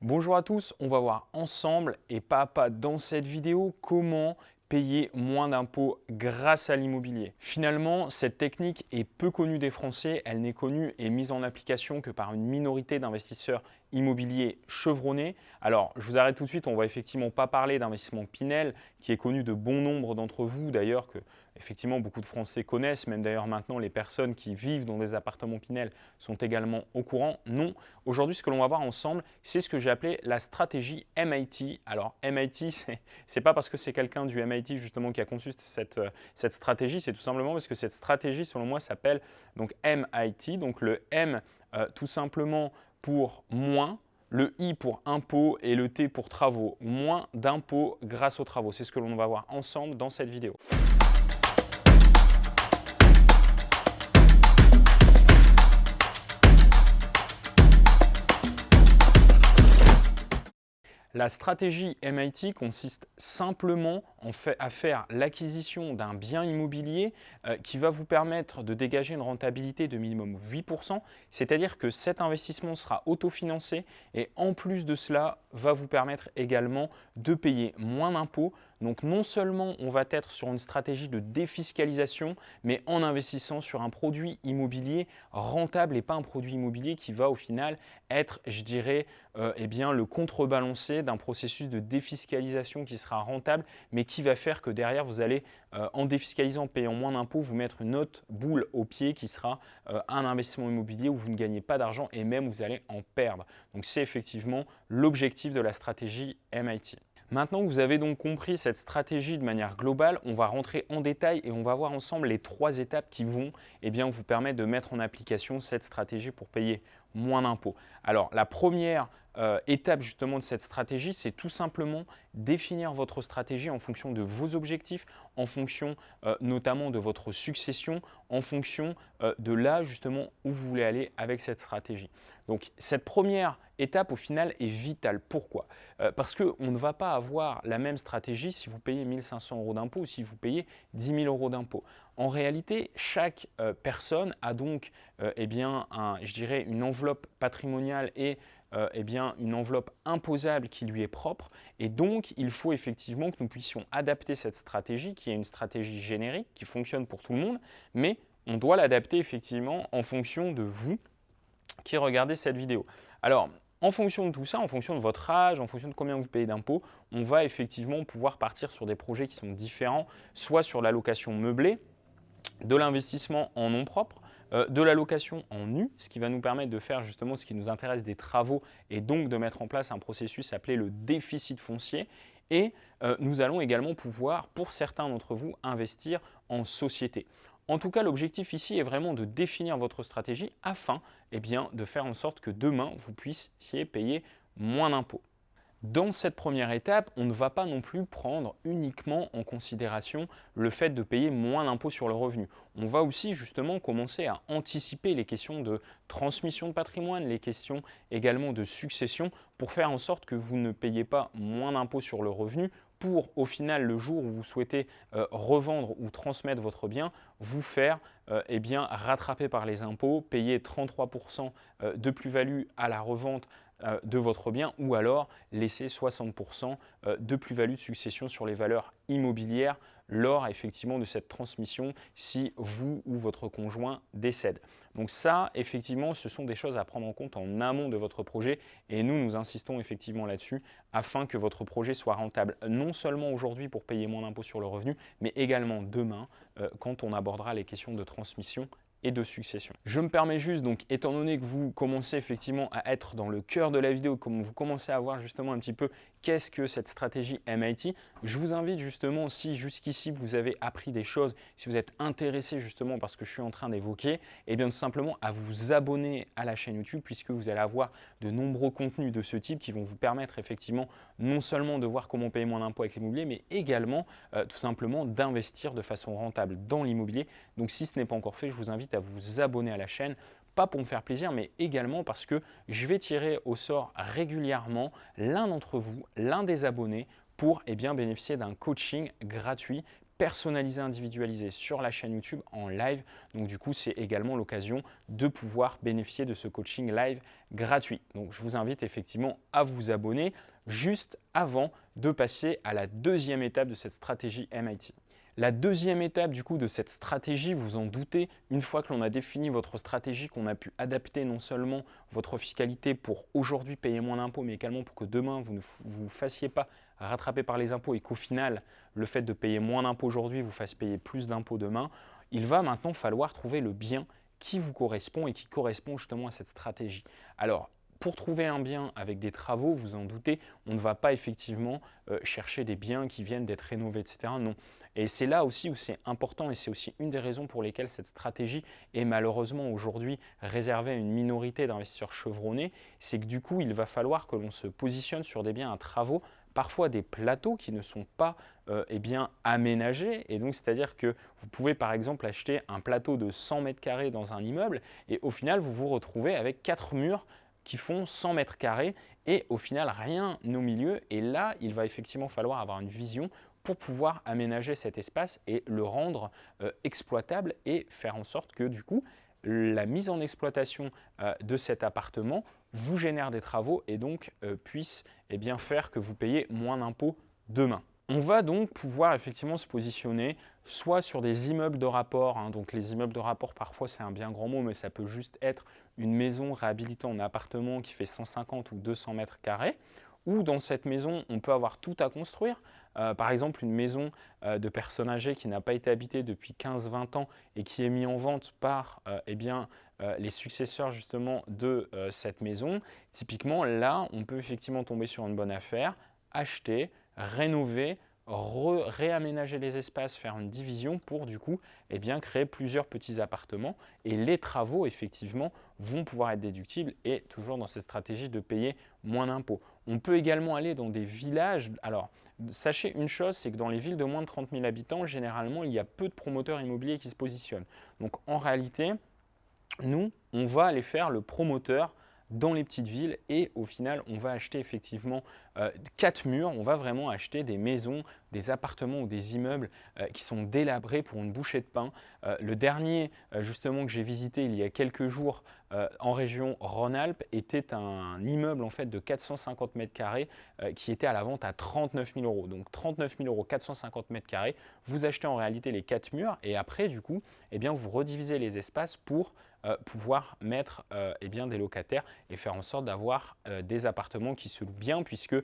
Bonjour à tous, on va voir ensemble et pas à pas dans cette vidéo comment payer moins d'impôts grâce à l'immobilier. Finalement, cette technique est peu connue des Français, elle n'est connue et mise en application que par une minorité d'investisseurs immobiliers chevronnés. Alors, je vous arrête tout de suite, on ne va effectivement pas parler d'investissement Pinel, qui est connu de bon nombre d'entre vous d'ailleurs, que effectivement beaucoup de Français connaissent, même d'ailleurs maintenant les personnes qui vivent dans des appartements Pinel sont également au courant. Non, aujourd'hui ce que l'on va voir ensemble, c'est ce que j'ai appelé la stratégie MIT. Alors MIT, c'est pas parce que c'est quelqu'un du MIT justement qui a conçu cette stratégie, c'est tout simplement parce que cette stratégie selon moi s'appelle donc MIT, donc le M tout simplement pour moins, le I pour impôt et le T pour travaux, moins d'impôts grâce aux travaux. C'est ce que l'on va voir ensemble dans cette vidéo. La stratégie MIT consiste simplement à faire l'acquisition d'un bien immobilier qui va vous permettre de dégager une rentabilité de minimum 8%, c'est-à-dire que cet investissement sera autofinancé et en plus de cela va vous permettre également de payer moins d'impôts. Donc non seulement on va être sur une stratégie de défiscalisation, mais en investissant sur un produit immobilier rentable et pas un produit immobilier qui va au final être, je dirais, le contrebalancé d'un processus de défiscalisation qui sera rentable, mais qui va faire que derrière, vous allez, en défiscalisant, en payant moins d'impôts, vous mettre une autre boule au pied qui sera un investissement immobilier où vous ne gagnez pas d'argent et même vous allez en perdre. Donc c'est effectivement l'objectif de la stratégie MIT. Maintenant que vous avez donc compris cette stratégie de manière globale, on va rentrer en détail et on va voir ensemble les 3 étapes qui vont vous permettre de mettre en application cette stratégie pour payer moins d'impôts. Alors la première étape justement de cette stratégie, c'est tout simplement définir votre stratégie en fonction de vos objectifs, en fonction notamment de votre succession, en fonction de là justement où vous voulez aller avec cette stratégie. Donc cette première étape au final est vitale. Pourquoi? Parce qu'on ne va pas avoir la même stratégie si vous payez 1 500 € d'impôt ou si vous payez 10 000 € d'impôt. En réalité, chaque personne a donc je dirais une enveloppe patrimoniale et une enveloppe imposable qui lui est propre. Et donc, il faut effectivement que nous puissions adapter cette stratégie qui est une stratégie générique qui fonctionne pour tout le monde, mais on doit l'adapter effectivement en fonction de vous qui regardez cette vidéo. Alors, en fonction de tout ça, en fonction de votre âge, en fonction de combien vous payez d'impôts, on va effectivement pouvoir partir sur des projets qui sont différents, soit sur la location meublée, de l'investissement en nom propre, de la location en nu, ce qui va nous permettre de faire justement ce qui nous intéresse des travaux et donc de mettre en place un processus appelé le déficit foncier. Et nous allons également pouvoir, pour certains d'entre vous, investir en société. En tout cas, l'objectif ici est vraiment de définir votre stratégie afin de faire en sorte que demain, vous puissiez payer moins d'impôts. Dans cette première étape, on ne va pas non plus prendre uniquement en considération le fait de payer moins d'impôts sur le revenu. On va aussi justement commencer à anticiper les questions de transmission de patrimoine, les questions également de succession pour faire en sorte que vous ne payez pas moins d'impôts sur le revenu pour au final le jour où vous souhaitez revendre ou transmettre votre bien, vous faire rattraper par les impôts, payer 33% de plus-value à la revente de votre bien ou alors laisser 60% de plus-value de succession sur les valeurs immobilières lors effectivement de cette transmission si vous ou votre conjoint décède. Donc ça, effectivement, ce sont des choses à prendre en compte en amont de votre projet et nous insistons effectivement là-dessus afin que votre projet soit rentable non seulement aujourd'hui pour payer moins d'impôts sur le revenu, mais également demain quand on abordera les questions de transmission et de succession. Je me permets juste, donc, étant donné que vous commencez effectivement à être dans le cœur de la vidéo, comme vous commencez à voir justement un petit peu qu'est-ce que cette stratégie MIT, je vous invite justement, si jusqu'ici vous avez appris des choses, si vous êtes intéressé justement par ce que je suis en train d'évoquer, tout simplement à vous abonner à la chaîne YouTube puisque vous allez avoir de nombreux contenus de ce type qui vont vous permettre effectivement non seulement de voir comment payer moins d'impôts avec l'immobilier, mais également tout simplement d'investir de façon rentable dans l'immobilier. Donc si ce n'est pas encore fait, je vous invite à vous abonner à la chaîne, pas pour me faire plaisir, mais également parce que je vais tirer au sort régulièrement l'un d'entre vous, l'un des abonnés, pour bénéficier d'un coaching gratuit personnalisé, individualisé sur la chaîne YouTube en live. Donc du coup, c'est également l'occasion de pouvoir bénéficier de ce coaching live gratuit. Donc je vous invite effectivement à vous abonner juste avant de passer à la deuxième étape de cette stratégie MIT. La deuxième étape du coup de cette stratégie, vous en doutez, une fois que l'on a défini votre stratégie, qu'on a pu adapter non seulement votre fiscalité pour aujourd'hui payer moins d'impôts, mais également pour que demain vous ne vous fassiez pas rattraper par les impôts et qu'au final, le fait de payer moins d'impôts aujourd'hui vous fasse payer plus d'impôts demain, il va maintenant falloir trouver le bien qui vous correspond et qui correspond justement à cette stratégie. Alors, pour trouver un bien avec des travaux, vous en doutez, on ne va pas effectivement chercher des biens qui viennent d'être rénovés, etc. Non. Et c'est là aussi où c'est important et c'est aussi une des raisons pour lesquelles cette stratégie est malheureusement aujourd'hui réservée à une minorité d'investisseurs chevronnés, c'est que du coup, il va falloir que l'on se positionne sur des biens à travaux, parfois des plateaux qui ne sont pas aménagés. Et donc, c'est-à-dire que vous pouvez par exemple acheter un plateau de 100 mètres carrés dans un immeuble et au final, vous vous retrouvez avec 4 murs qui font 100 mètres carrés et au final rien au milieu. Et là, il va effectivement falloir avoir une vision pour pouvoir aménager cet espace et le rendre exploitable et faire en sorte que du coup, la mise en exploitation de cet appartement vous génère des travaux et donc puisse faire que vous payez moins d'impôts demain. On va donc pouvoir effectivement se positionner soit sur des immeubles de rapport, donc les immeubles de rapport parfois c'est un bien grand mot mais ça peut juste être une maison réhabilitée en appartement qui fait 150 ou 200 mètres carrés, ou dans cette maison on peut avoir tout à construire, par exemple une maison de personnes âgées qui n'a pas été habitée depuis 15-20 ans et qui est mise en vente par les successeurs justement de cette maison. Typiquement là on peut effectivement tomber sur une bonne affaire, acheter, rénover, réaménager les espaces, faire une division pour du coup créer plusieurs petits appartements et les travaux effectivement vont pouvoir être déductibles et toujours dans cette stratégie de payer moins d'impôts. On peut également aller dans des villages. Alors sachez une chose, c'est que dans les villes de moins de 30 000 habitants, généralement il y a peu de promoteurs immobiliers qui se positionnent. Donc en réalité, nous, on va aller faire le promoteur dans les petites villes et au final, on va acheter effectivement 4 murs, on va vraiment acheter des maisons, des appartements ou des immeubles qui sont délabrés pour une bouchée de pain. Le dernier justement que j'ai visité il y a quelques jours en région Rhône-Alpes était un immeuble en fait de 450 mètres carrés qui était à la vente à 39 000 euros. Donc 39 000 euros, 450 mètres carrés, vous achetez en réalité les 4 murs et après du coup, vous redivisez les espaces pour pouvoir mettre des locataires et faire en sorte d'avoir des appartements qui se louent bien puisque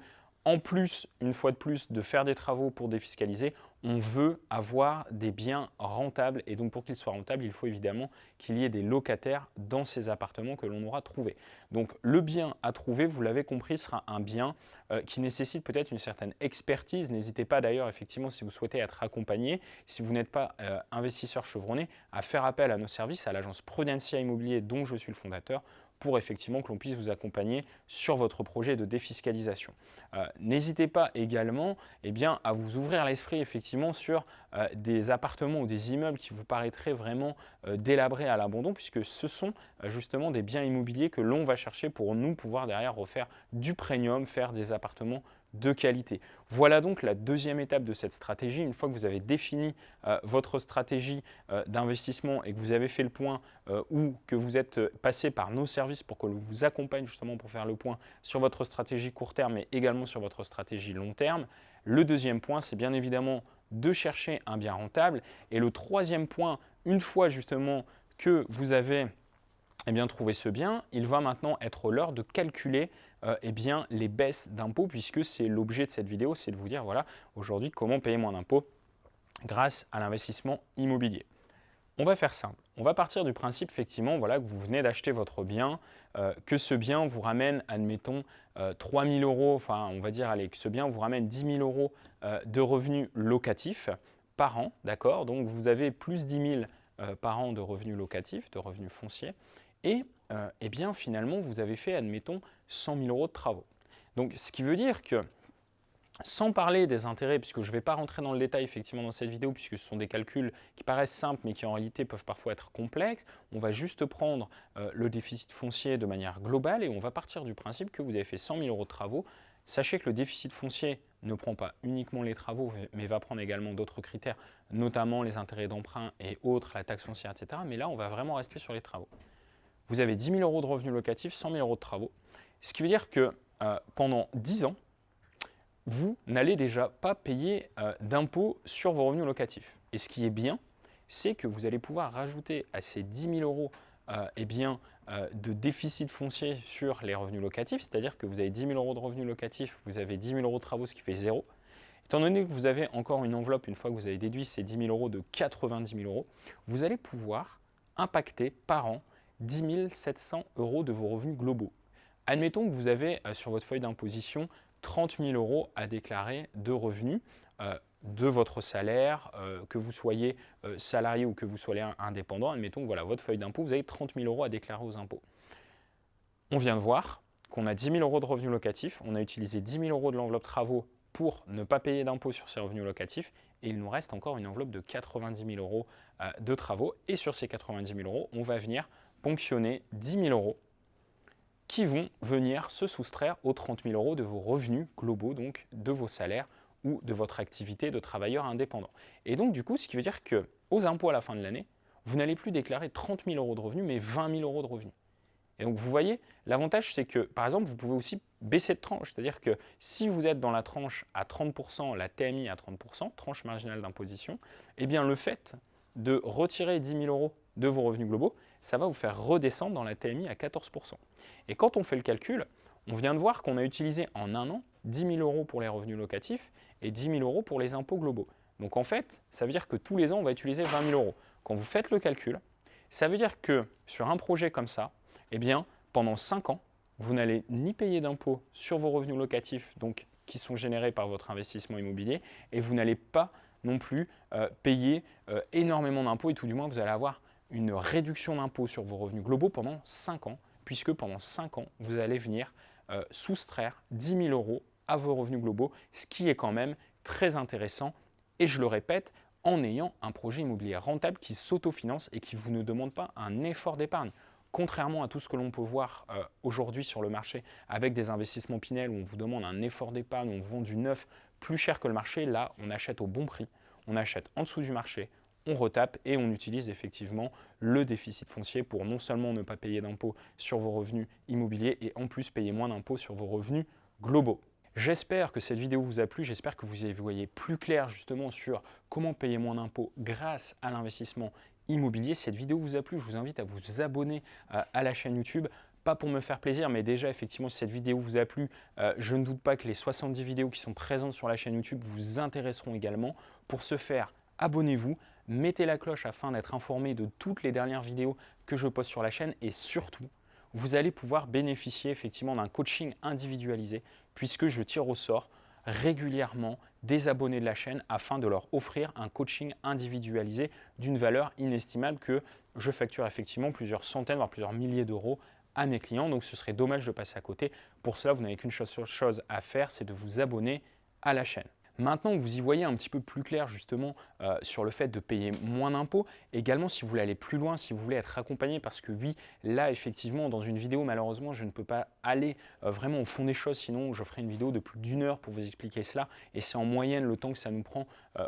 en plus, une fois de plus, de faire des travaux pour défiscaliser, on veut avoir des biens rentables et donc pour qu'ils soient rentables, il faut évidemment qu'il y ait des locataires dans ces appartements que l'on aura trouvés. Donc le bien à trouver, vous l'avez compris, sera un bien qui nécessite peut-être une certaine expertise. N'hésitez pas d'ailleurs effectivement si vous souhaitez être accompagné, si vous n'êtes pas investisseur chevronné, à faire appel à nos services, à l'agence Prudencia Immobilier dont je suis le fondateur, pour effectivement que l'on puisse vous accompagner sur votre projet de défiscalisation. N'hésitez pas également à vous ouvrir l'esprit effectivement sur des appartements ou des immeubles qui vous paraîtraient vraiment délabrés à l'abandon puisque ce sont justement des biens immobiliers que l'on va chercher pour nous pouvoir derrière refaire du premium, faire des appartements de qualité. Voilà donc la deuxième étape de cette stratégie. Une fois que vous avez défini votre stratégie d'investissement et que vous avez fait le point ou que vous êtes passé par nos services pour que l'on vous accompagne justement pour faire le point sur votre stratégie court terme mais également sur votre stratégie long terme, le deuxième point, c'est bien évidemment de chercher un bien rentable. Et le troisième point, une fois justement que vous avez trouvé ce bien, il va maintenant être l'heure de calculer les baisses d'impôts puisque c'est l'objet de cette vidéo, c'est de vous dire voilà aujourd'hui comment payer moins d'impôts grâce à l'investissement immobilier. On va faire simple. On va partir du principe effectivement que vous venez d'acheter votre bien, que ce bien vous ramène, admettons, 3 000 euros, enfin on va dire allez, que ce bien vous ramène 10 000 euros de revenus locatifs par an, d'accord? Donc vous avez plus 10 000 par an de revenus locatifs, de revenus fonciers. Et finalement, vous avez fait, admettons, 100 000 euros de travaux. Donc, ce qui veut dire que, sans parler des intérêts, puisque je ne vais pas rentrer dans le détail effectivement dans cette vidéo, puisque ce sont des calculs qui paraissent simples, mais qui en réalité peuvent parfois être complexes, on va juste prendre le déficit foncier de manière globale et on va partir du principe que vous avez fait 100 000 euros de travaux. Sachez que le déficit foncier ne prend pas uniquement les travaux, mais va prendre également d'autres critères, notamment les intérêts d'emprunt et autres, la taxe foncière, etc. Mais là, on va vraiment rester sur les travaux. Vous avez 10 000 € de revenus locatifs, 100 000 € de travaux, ce qui veut dire que pendant 10 ans, vous n'allez déjà pas payer d'impôts sur vos revenus locatifs. Et ce qui est bien, c'est que vous allez pouvoir rajouter à ces 10 000 € de déficit foncier sur les revenus locatifs, c'est-à-dire que vous avez 10 000 € de revenus locatifs, vous avez 10 000 € de travaux, ce qui fait 0. Étant donné que vous avez encore une enveloppe, une fois que vous avez déduit ces 10 000 € de 90 000 €, vous allez pouvoir impacter par an 10 700 € de vos revenus globaux. Admettons que vous avez sur votre feuille d'imposition 30 000 € à déclarer de revenus de votre salaire, que vous soyez salarié ou que vous soyez indépendant. Admettons que voilà, votre feuille d'impôt, vous avez 30 000 € à déclarer aux impôts. On vient de voir qu'on a 10 000 € de revenus locatifs, on a utilisé 10 000 € de l'enveloppe travaux pour ne pas payer d'impôts sur ces revenus locatifs, et il nous reste encore une enveloppe de 90 000 € de travaux, et sur ces 90 000 €, on va venir ponctionner 10 000 € qui vont venir se soustraire aux 30 000 € de vos revenus globaux, donc de vos salaires ou de votre activité de travailleur indépendant. Et donc du coup, ce qui veut dire qu'aux impôts à la fin de l'année, vous n'allez plus déclarer 30 000 € de revenus, mais 20 000 € de revenus. Et donc vous voyez, l'avantage c'est que, par exemple, vous pouvez aussi baisser de tranche, c'est-à-dire que si vous êtes dans la tranche à 30%, la TMI à 30%, tranche marginale d'imposition, eh bien le fait de retirer 10 000 € de vos revenus globaux, ça va vous faire redescendre dans la TMI à 14%. Et quand on fait le calcul, on vient de voir qu'on a utilisé en un an 10 000 € pour les revenus locatifs et 10 000 € pour les impôts globaux. Donc en fait, ça veut dire que tous les ans, on va utiliser 20 000 €. Quand vous faites le calcul, ça veut dire que sur un projet comme ça, eh bien, pendant 5 ans, vous n'allez ni payer d'impôts sur vos revenus locatifs, donc qui sont générés par votre investissement immobilier, et vous n'allez pas non plus payer énormément d'impôts, et tout du moins, vous allez avoir une réduction d'impôts sur vos revenus globaux pendant 5 ans, puisque pendant 5 ans, vous allez venir soustraire 10 000 € à vos revenus globaux, ce qui est quand même très intéressant, et je le répète, en ayant un projet immobilier rentable qui s'autofinance et qui vous ne demande pas un effort d'épargne. Contrairement à tout ce que l'on peut voir aujourd'hui sur le marché avec des investissements Pinel où on vous demande un effort d'épargne, on vend du neuf plus cher que le marché, là on achète au bon prix, on achète en dessous du marché, on retape et on utilise effectivement le déficit foncier pour non seulement ne pas payer d'impôts sur vos revenus immobiliers et en plus payer moins d'impôts sur vos revenus globaux. J'espère que cette vidéo vous a plu, j'espère que vous y voyez plus clair justement sur comment payer moins d'impôts grâce à l'investissement immobilier. Cette vidéo vous a plu, je vous invite à vous abonner à la chaîne YouTube. Pas pour me faire plaisir, mais déjà effectivement si cette vidéo vous a plu, je ne doute pas que les 70 vidéos qui sont présentes sur la chaîne YouTube vous intéresseront également. Pour ce faire, abonnez-vous, mettez la cloche afin d'être informé de toutes les dernières vidéos que je poste sur la chaîne et surtout, vous allez pouvoir bénéficier effectivement d'un coaching individualisé puisque je tire au sort régulièrement des abonnés de la chaîne afin de leur offrir un coaching individualisé d'une valeur inestimable que je facture effectivement plusieurs centaines, voire plusieurs milliers d'euros à mes clients. Donc ce serait dommage de passer à côté. Pour cela, vous n'avez qu'une chose à faire, c'est de vous abonner à la chaîne. Maintenant que vous y voyez un petit peu plus clair justement sur le fait de payer moins d'impôts, également si vous voulez aller plus loin, si vous voulez être accompagné, parce que oui, là effectivement dans une vidéo malheureusement je ne peux pas aller vraiment au fond des choses, sinon je ferai une vidéo de plus d'1 heure pour vous expliquer cela et c'est en moyenne le temps que ça nous prend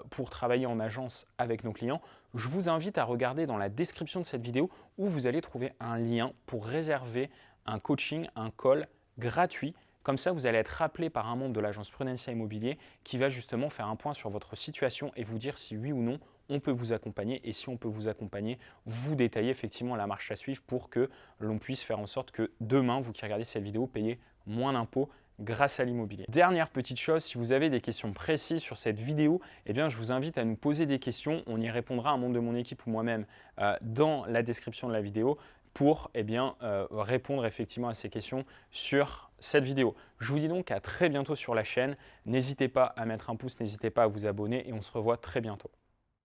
pour travailler en agence avec nos clients. Je vous invite à regarder dans la description de cette vidéo où vous allez trouver un lien pour réserver un coaching, un call gratuit. Comme ça, vous allez être rappelé par un membre de l'agence Prudentia Immobilier qui va justement faire un point sur votre situation et vous dire si oui ou non on peut vous accompagner et si on peut vous accompagner, vous détailler effectivement la marche à suivre pour que l'on puisse faire en sorte que demain, vous qui regardez cette vidéo, payez moins d'impôts grâce à l'immobilier. Dernière petite chose, si vous avez des questions précises sur cette vidéo, eh bien, je vous invite à nous poser des questions. On y répondra, un membre de mon équipe ou moi-même, dans la description de la vidéo pour répondre effectivement à ces questions sur cette vidéo. Je vous dis donc à très bientôt sur la chaîne. N'hésitez pas à mettre un pouce, n'hésitez pas à vous abonner et on se revoit très bientôt.